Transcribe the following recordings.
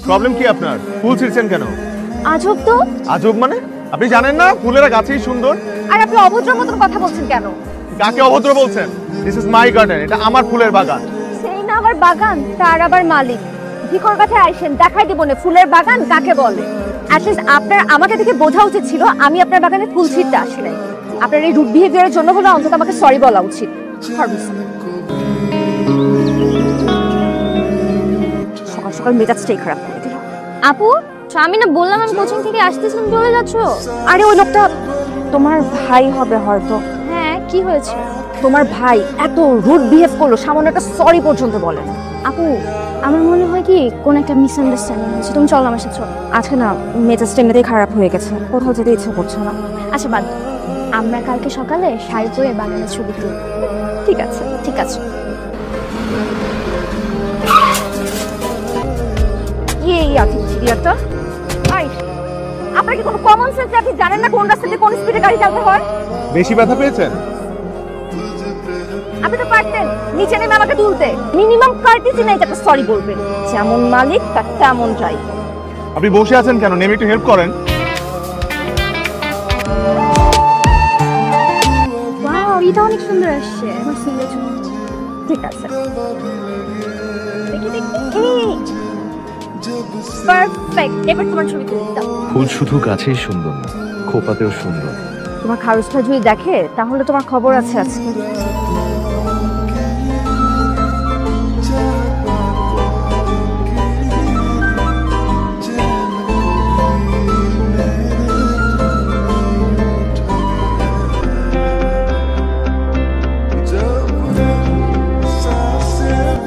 Problem কি আপনার? ফুল ছিঁড়ছেন কেন? আজব তো। আজব মানে? আপনি জানেন না ফুলেরা গাছেই সুন্দর? আর আপনি অভদ্র মতন কথা বলছেন কেন? কাকে অভদ্র বলছেন? দিস ইজ মাই গার্ডেন, এটা আমার ফুলের বাগান। সেই না আমার বাগান, তার আবার মালিক। ভিকর কাছে আইসেন, দেখাই দিব না ফুলের বাগান কাকে বলে। অ্যাটলিস্ট আপনার আমাকে দেখে বোঝা উচিত ছিল আমি আপনার বাগানে ফুল ছিঁড়তে আসি নাই। আপনার এই রুড বিহেভিয়ারের জন্য হলো অন্তত আমাকে সরি বলা উচিত। সকাল সকাল মেজাজটাই খারাপ করে দিল। আপু, আমি না বললাম আমি কোচিং থেকে আসতেছি, চলে যাচ্ছ? আরে ওই লোকটা তোমার ভাই হবে হয়তো। হ্যাঁ, কি হয়েছে? তোমার ভাই এত রুড বিহেভ করলো, সামান্য একটা সরি পর্যন্ত বলে না। আপু, আমার মনে হয় কি কোন একটা মিসআন্ডারস্ট্যান্ডিং হয়েছে। তুমি চলো আমার সাথে। আজকে না মেজাজটা এমনিতেই খারাপ হয়ে গেছে, কোথাও যেতে ইচ্ছে করছে না। আচ্ছা বাদ, আমরা কালকে সকালে শাড়ি পরে বাগানের ছবি তুলব। ঠিক আছে, ঠিক আছে। আপনার কি কোনো কমন সেন্স? আপনি জানেন না কোন রাস্তাতে কোন স্পিডে গাড়ি চালাতে হয়? বেশি ব্যথা পেয়েছেন? আপনি তো পারতেন নিচে নেমে আমাকে তুলতে। মিনিমাম কার্টিসি নাই একটা সরি বলবেন। যেমন মালিক তার তেমন যাই। আপনি বসে আছেন কেন? নেমে একটু হেল্প করেন। ওয়াও, এটা অনেক সুন্দর আসছে। ঠিক আছে, দেখি দেখি। পারফেক্ট, এবার তোমার ছবি তুলে দাও। ফুল শুধু গাছেই সুন্দর না, খোপাতেও সুন্দর। তোমার খারুসটা যদি দেখে তাহলে তোমার খবর আছে আজকে।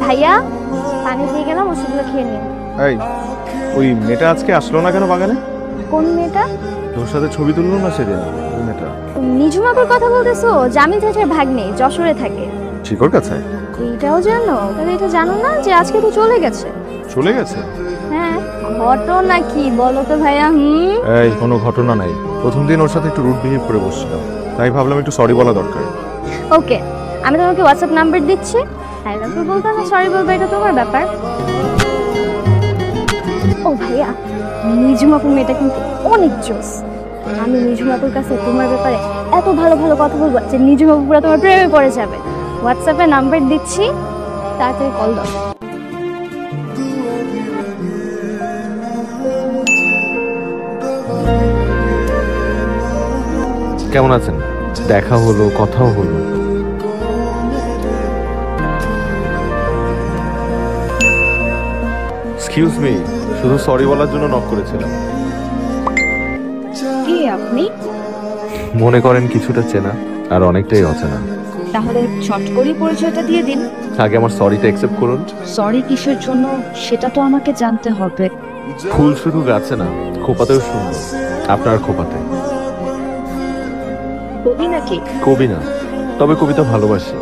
ভাইয়া, পানি দিয়ে গেলাম, ওষুধগুলো খেয়ে নিন। এই, ওই মেয়েটা আজকে আসলো না কেন বাগানে? কোন মেয়েটা? তোর সাথে ছবি তুললো না সেদিন, ওই মেয়েটা। নিজুমাপুর কথা বলতেছো? জামিল চাচার ভাগ্নে, যশোরে থাকে। শিকর কাছে? এইটাও জানো? তাহলে এটা জানো না যে আজকে তো চলে গেছে? চলে গেছে? হ্যাঁ। ঘটনা কি বলো তো ভাইয়া? এই, কোনো ঘটনা নাই। প্রথম দিন ওর সাথে একটু রুড বিহেভ করে বসছিলাম, তাই ভাবলাম একটু সরি বলা দরকার। ওকে, আমি তোমাকে হোয়াটসঅ্যাপ নাম্বার দিচ্ছি। আই লাভ ইউ বলতে না সরি বলবে, এটা তোমার ব্যাপার। ও ভাইয়া, নিজুমাপুর মেয়েটা কিন্তু অনেক জোস। আমি নিজুমাপুর কাছে তোমার ব্যাপারে এত ভালো ভালো কথা বলবো যে নিজুমাপুর পুরো তোমার প্রেমে পড়ে যাবে। হোয়াটসঅ্যাপে নাম্বার দিচ্ছি, তাড়াতাড়ি কল দাও। কেমন আছেন? দেখা হলো, কথাও হলো। এক্সকিউজ মি, শুধু সরি বলার জন্য নক করেছিলাম। কে আপনি? মনে করেন কিছুটা চেনা আর অনেকটাই অচেনা। তাহলে চট করে পরিচয়টা দিয়ে দিন। আগে আমার সরিটা অ্যাকসেপ্ট করুন। সরি কিসের জন্য সেটা তো আমাকে জানতে হবে। ফুল শুধু গাছে না, খোপাতেও সুন্দর। আপনার খোপাতে। কবি নাকি? কবি না, তবে কবিতা ভালোবাসি।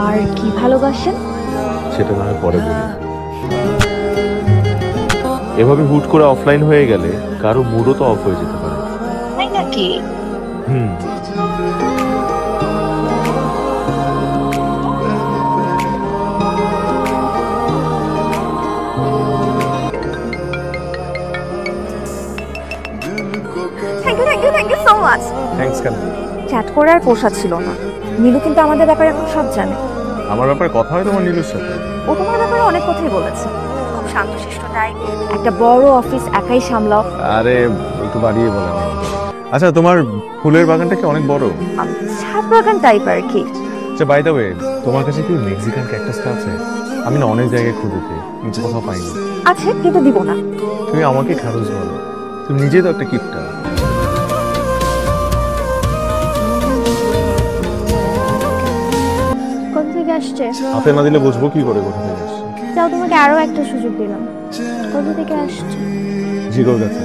আর কি ভালোবাসেন? সেটা না হয় পরে বলি। এভাবে হুট করে অফলাইন হয়ে গেলে কারো মুডও তো অফ হয়ে যেতে পারে। তাই নাকি? Thank you so much. Thanks কেন? চ্যাট করার পোষা ছিল না। নীলু কিন্তু আমাদের ব্যাপারে এখন সব জানে। আমার ব্যাপারে কথা হয় তোমার নীলুর সাথে? ও তোমার ব্যাপারে অনেক কথাই বলেছে। খুব শান্তশিষ্ট টাইপ, একটা বড় অফিস একাই সামলাও। আরে একটু বাড়িয়ে বলেন। আচ্ছা, তোমার ফুলের বাগানটা কি অনেক বড়? ছাদ বাগান টাইপ আর কি। আচ্ছা, বাই দ্য ওয়ে, তোমার কাছে কি মেক্সিকান ক্যাকটাসটা আছে? আমি না অনেক জায়গায় খুঁজেছি, কিন্তু কোথাও পাইনি। আছে, কিন্তু দিব না। তুমি আমাকে খারুস বলো, তুমি নিজেই তো একটা কিপটা। কোথা থেকে আসছে? হাতে না দিলে বুঝবো কি করে কোথা থেকে আসছে? যাও, তোমাকে আরো একটা সুযোগ দিলাম। কোথা থেকে আসছে? জিগোর কাছে।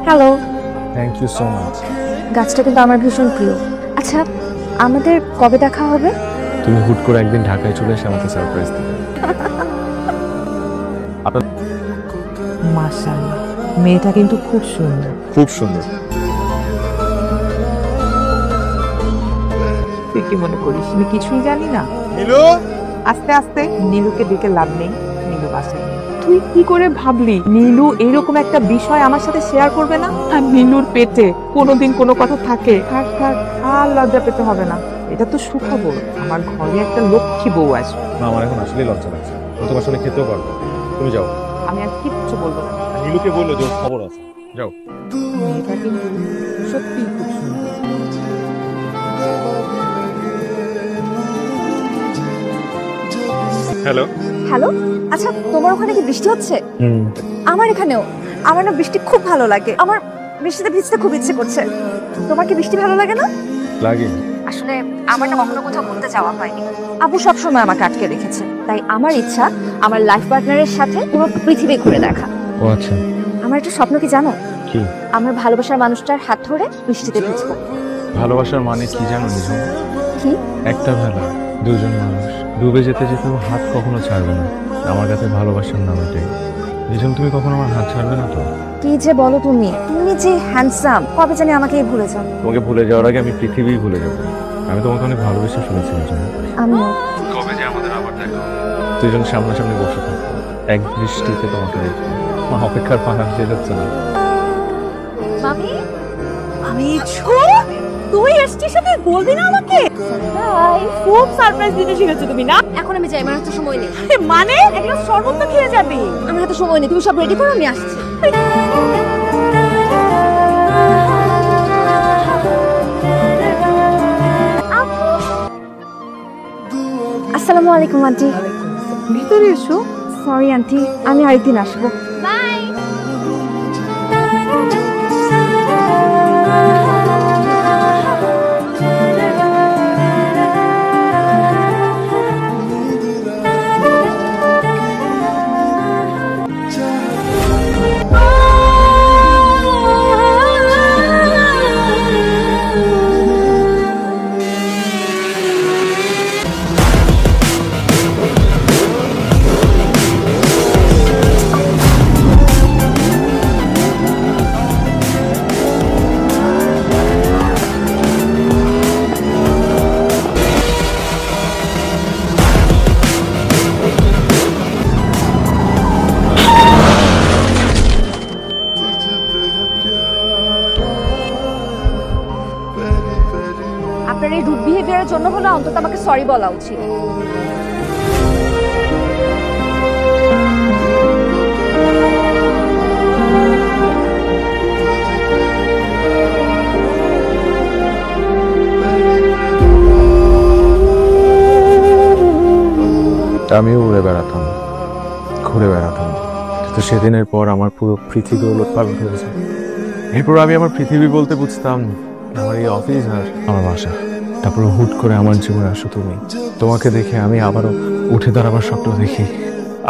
Hello. Thank you so much. গাছটা কিন্তু আমার ভীষণ প্রিয়। আচ্ছা, আমাদের কবে দেখা হবে? তুমি হুট করে একদিন ঢাকায় চলে এসে আমাকে সারপ্রাইজ দিবে। মাশাআল্লাহ, মেয়েটা কিন্তু খুব সুন্দর। খুব সুন্দর। তুই কি মনে করিস আমি কিছুই জানি না? নীলু, আস্তে আস্তে নীলুকে ডেকে লাভ নেই, নীলু বাসায় নেই। তুই কি করে ভাবলি নীলু এরকম একটা বিষয় আমার সাথে শেয়ার করবে না? আর নীলুর পেটে কোনোদিন কোনো কথা থাকে? থাক থাক, আর লজ্জা পেতে হবে না। এটা তো সুখবর, আমার ঘরে একটা লক্ষ্মী বউ আসবে। না, আমার এখন আসলে লজ্জা লাগছে। আমি তোমার সঙ্গে খেতেও পারবো না। তুমি যাও। আমি আর কিচ্ছু বলবো না। নীলুকে বললো যে ওর খবর আছে। যাও। মেয়েটা কিন্তু সত্যিই খুব সুন্দর। হ্যালো। হ্যালো, আচ্ছা তোমার ওখানে কি বৃষ্টি হচ্ছে? আমার এখানেও। আমার না বৃষ্টি খুব ভালো লাগে, আমার বৃষ্টিতে ভিজতে খুব ইচ্ছে করছে। তোমার কি বৃষ্টি ভালো লাগে না? লাগে। আসলে আমার না কখনো কোথাও ঘুরতে যাওয়া হয়নি। আবু সবসময় আমাকে আটকে রেখেছে, তাই আমার ইচ্ছা আমার লাইফ পার্টনারের সাথে পুরো পৃথিবী ঘুরে দেখা। ও আচ্ছা। আমার একটা স্বপ্ন কি জানো? কি? আমার ভালোবাসার মানুষটার হাত ধরে বৃষ্টিতে ভিজবো। ভালোবাসার মানে কি জানো নিঝুম? কি? একটা ভেলা, দুজন মানুষ ডুবে যেতে যেতে হাত কখনো ছাড়বে না। আমার কাছে ভালোবাসার নাম এটাই। নিঝুম, তুমি কখনো আমার হাত ছাড়বে না তো? কি যে বলো তুমি, তুমি যে হ্যান্ডসাম, কবে জানি আমাকেই ভুলে যাও। তোমাকে ভুলে যাওয়ার আগে আমি পৃথিবী ভুলে যাবো। আমি তোমাকে অনেক ভালোবেসে ফেলেছি নিঝুম। আমিও। কবে যে আমাদের আবার দেখা হবে। দুজন সামনাসামনি বসে থাকবো, এক দৃষ্টিতে তোমাকে দেখবো। আমার অপেক্ষার পালা শেষ হচ্ছে না। মামি, আমি তুই এসছিস সাথে বলবি না আমাকে? খুব সারপ্রাইজ দিতে শিখেছো তুমি না? এখন আমি যাই, আমার হাতে সময় নেই। মানে একটা শরবত তো খেয়ে যাবে। আমার হাতে সময় নেই, তুমি সব রেডি করো, আমি আসছি। আসসালামু আলাইকুম আন্টি। ভিতরে এসো। সরি আন্টি, আমি আরেকদিন আসবো। বাই। আপনার এই রুড বিহেভিয়ারের জন্য হলো অন্তত আমাকে সরি বলা উচিত। আমিও উড়ে বেড়াতাম, ঘুরে বেড়াতাম, কিন্তু সেদিনের পর আমার পুরো পৃথিবী উলটপালট হয়ে যায়। এরপর আমি আমার পৃথিবী বলতে বুঝতাম আমার এই অফিস আর আমার বাসা। তারপর হুট করে আমার জীবনে আসো তুমি। তোমাকে দেখে আমি আবারও উঠে দাঁড়াবার স্বপ্ন দেখি,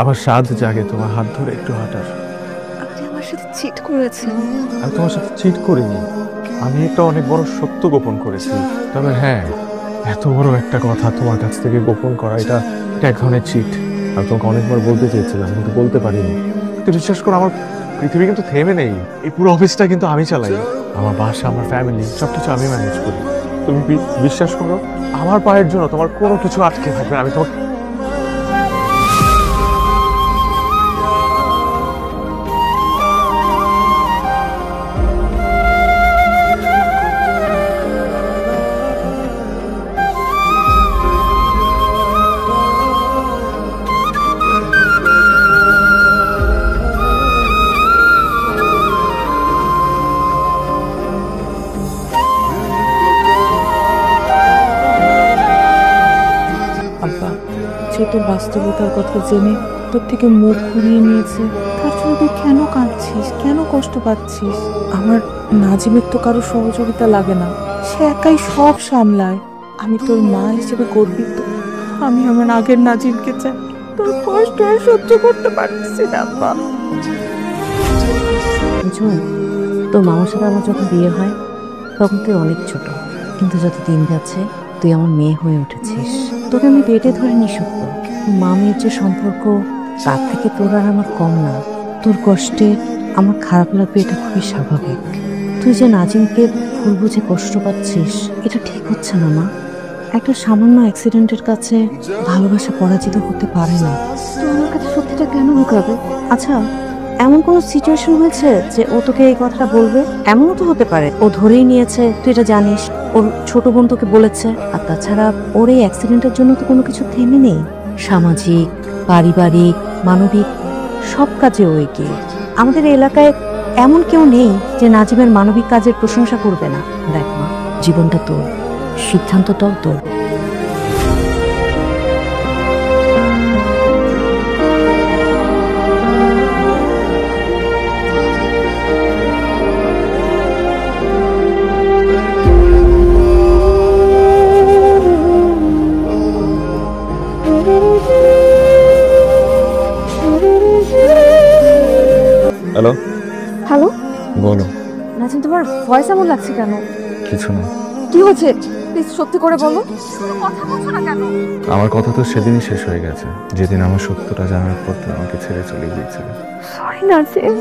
আবার স্বাদ জাগে তোমার হাত ধরে একটু হাঁটার। আপনি আমার সাথে চিট করেছেন। আমি তোমার সাথে চিট করিনি, আমি একটা অনেক বড় সত্য গোপন করেছি। তবে হ্যাঁ, এত বড় একটা কথা তোমার কাছ থেকে গোপন করা, এটা এক ধরনের চিট। আমি তোমাকে অনেকবার বলতে চেয়েছিলাম কিন্তু বলতে পারিনি। কিন্তু বিশ্বাস করো, আমার পৃথিবী কিন্তু থেমে নেই। এই পুরো অফিসটা কিন্তু আমি চালাই, আমার বাসা, আমার ফ্যামিলি, সবকিছু আমি ম্যানেজ করি। তুমি বিশ্বাস করো, আমার পায়ের জন্য তোমার কোনো কিছু আটকে থাকবে না। আমি তোমাকে আব্বা, সে তোর বাস্তবতার কথা জেনে তোর থেকে মুখ ঘুরিয়ে নিয়েছে, তার জন্য তুই কেন কাঁদছিস, কেন কষ্ট পাচ্ছিস? আমার নাজিমের তো কারো সহযোগিতা লাগে না, সে একাই সব সামলায়। আমি তোর মা হিসেবে গর্বিত। আমি আমার আগের নাজিমকে চাই, তোর কষ্ট আর সহ্য করতে পারছি না আব্বা। তোর মামার সাথে আমার যখন বিয়ে হয় তখন তুই অনেক ছোট, কিন্তু যত দিন যাচ্ছে তুই আমার মেয়ে হয়ে উঠেছিস। তোকে আমি পেটে ধরে নি সত্য, মা মেয়ের যে সম্পর্ক তার থেকে তোর আর আমার কম না। তোর কষ্টে আমার খারাপ লাগবে, এটা খুবই স্বাভাবিক। তুই যে নাজিমকে ভুল বুঝে কষ্ট পাচ্ছিস, এটা ঠিক হচ্ছে না মা। একটা সামান্য অ্যাক্সিডেন্টের কাছে ভালোবাসা পরাজিত হতে পারে না। তো আমার কাছে সত্যিটা কেন লুকাবে? আচ্ছা, এমন কোনো সিচুয়েশন হয়েছে যে ও তোকে এই কথাটা বলবে? এমনও তো হতে পারে ও ধরেই নিয়েছে, তুই এটা জানিস, ওর ছোট বোন তোকে বলেছে। আর তাছাড়া ওর এই অ্যাক্সিডেন্টের জন্য তো কোনো কিছু থেমে নেই। সামাজিক, পারিবারিক, মানবিক সব কাজে ও এগিয়ে। আমাদের এই এলাকায় এমন কেউ নেই যে নাজিমের মানবিক কাজের প্রশংসা করবে না। দেখ মা, জীবনটা তোর, সিদ্ধান্তটাও তোর। হ্যালো, হ্যালো বলো। নাজিম, তোমার ভয়েস এমন লাগছে কেন? কিছু না, কি হয়েছে প্লিজ সত্যি করে বলো। কথা বলছো না কেন? আমার কথা তো সেদিনই শেষ হয়ে গেছে, যেদিন আমার সত্যটা জানার পর তুমি আমাকে ছেড়ে চলে গিয়েছিলে। সরি নাজিম।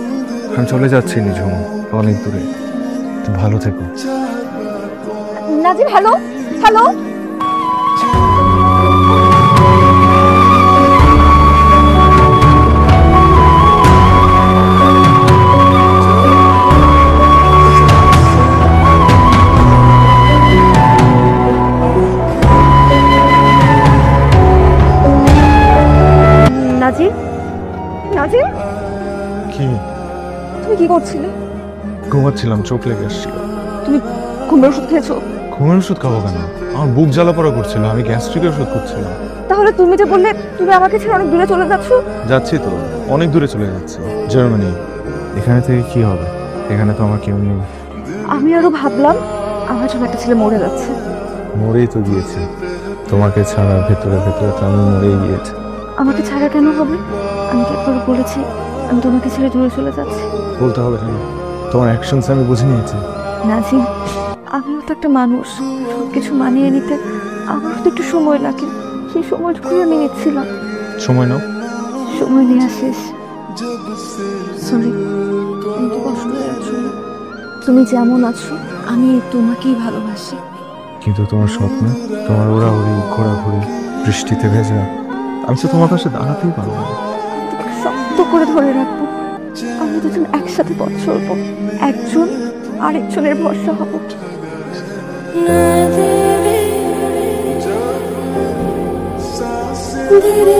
আমি চলে যাচ্ছি নিঝুম, অনেক দূরে। তুমি ভালো থেকো। Nazim, hello hello. নাজিম, নাজিম, কি? তুমি কি করছিলে? ঘুমাচ্ছিলাম, চোখ লেগে আসছিল। তুমি ঘুমের ওষুধ খেয়েছো? ঘুমের ওষুধ খাবো কেন? আমার বুক জ্বালা পড়া করছিল, আমি গ্যাস্ট্রিকের ওষুধ করছিলাম। তাহলে তুমি যে বললে তুমি আমাকে ছেড়ে অনেক দূরে চলে যাচ্ছ। যাচ্ছি তো, অনেক দূরে চলে যাচ্ছি, জার্মানি। এখানে থেকে কি হবে? এখানে তো আমার কেউ নেই। আমি আরো ভাবলাম আমার জন্য একটা ছেলে মরে যাচ্ছে। মরেই তো গিয়েছে, তোমাকে ছাড়া ভেতরে ভেতরে তো আমি মরেই গিয়েছি। আমাকে ছাড়া কেন হবে? আমি কি একবার বলেছি আমি তোমাকে ছেড়ে দূরে চলে যাচ্ছি? বলতে হবে কেন? তোমার অ্যাকশনস আমি বুঝে নিয়েছি। নাজিম, আমিও তো একটা মানুষ, সব কিছু মানিয়ে নিতে আমারও তো একটু সময় লাগে। সেই সময়টুকুই আমি নিচ্ছিলাম। সময় নাও। সময় নেওয়া শেষ। সরি, তুমি তো কষ্ট হয়ে আছো না? তুমি যেমন আছো আমি তোমাকেই ভালোবাসি। কিন্তু তোমার স্বপ্ন, তোমার ওড়াউড়ি, ঘোরাঘুরি, বৃষ্টিতে ভেজা, আমি তো তোমার পাশে দাঁড়াতেই পারবো না। আমি তোমাকে শক্ত করে ধরে রাখবো। আমরা দুজন একসাথে পথ চলবো, একজন আরেকজনের ভরসা হবো। धीरे